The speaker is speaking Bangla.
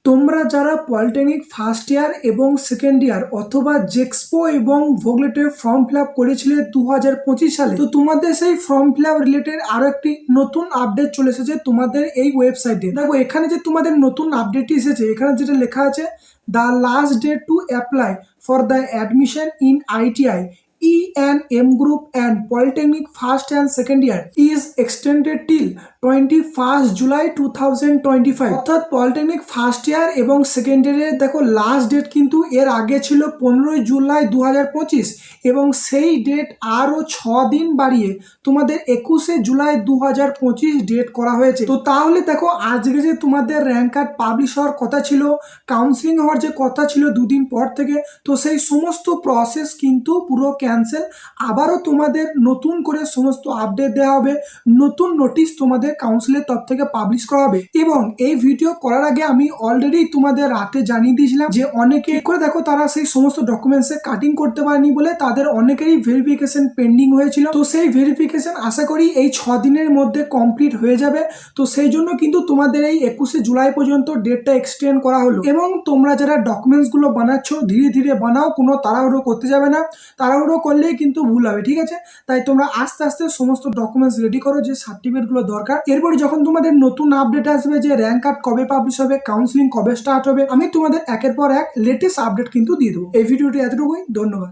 তোমরা যারা পলিটেকনিক ফার্স্ট ইয়ার এবং সেকেন্ড ইয়ার অথবা জেক্সপো এবং ভোগলেটের ফর্ম ফিল আপ করেছিলে 2025 সালে, তো তোমাদের সেই ফর্ম ফিল আপ রিলেটেড আরো একটি নতুন আপডেট চলে এসেছে তোমাদের এই ওয়েবসাইটে। দেখো এখানে যে তোমাদের নতুন আপডেটটি এসেছে, এখানে যেটা লেখা আছে, the last date to apply for the admission in ITI E&M Group and Polytechnic First and Second Year is extended till 21st July 2025। অর্থাৎ পলিটেকনিক ফার্স্ট ইয়ার এবং সেকেন্ড ইয়ারের দেখো লাস্ট ডেট কিন্তু এর আগে ছিল 15 জুলাই 2025 এবং সেই ডেট আরও 6 দিন বাড়িয়ে তোমাদের 21শে জুলাই 2025 ডেট করা হয়েছে। তো তাহলে দেখো আজকে যে তোমাদের র্যাঙ্ক কার্ড পাবলিশ হওয়ার কথা ছিল, কাউন্সিলিং হওয়ার যে কথা ছিল দুদিন পর থেকে, তো সেই সমস্ত প্রসেস কিন্তু পুরো ক্যান্সেল। আবারও তোমাদের নতুন করে সমস্ত আপডেট দেওয়া হবে, নতুন নোটিশ তোমাদের কাউন্সিলের তরফ থেকে পাবলিশ করা হবে। এবং এই ভিডিও করার আগে আমি অলরেডি তোমাদের রাতে জানিয়ে দিয়েছিলাম যে অনেকে করে দেখো তারা সেই সমস্ত ডকুমেন্টসে কাটিং করতে পারেনি বলে তাদের অনেকেরই ভেরিফিকেশন পেন্ডিং হয়েছিল। তো সেই ভেরিফিকেশন আশা করি এই 6 দিনের মধ্যে কমপ্লিট হয়ে যাবে। তো সেই জন্য কিন্তু তোমাদের এই 21শে জুলাই পর্যন্ত ডেটটা এক্সটেন্ড করা হলো। এবং তোমরা যারা ডকুমেন্টসগুলো বানাচ্ছ ধীরে ধীরে বানাও, কোনো তাড়াহুড়ো করতে যাবে না, তাড়াহুড়ো করলেই কিন্তু ভুল হবে, ঠিক আছে? তাই তোমরা আস্তে আস্তে সমস্ত ডকুমেন্টস রেডি করো, যে সার্টিফিকেটগুলো দরকার। এরপরে যখন তোমাদের নতুন আপডেট আসবে যে র্যাঙ্ক কার্ড কবে পাবলিশ হবে, কাউন্সিলিং কবে স্টার্ট হবে, আমি তোমাদের একের পর এক লেটেস্ট আপডেট কিন্তু দিয়ে দেবো। এই ভিডিওটি এতটুকুই, ধন্যবাদ।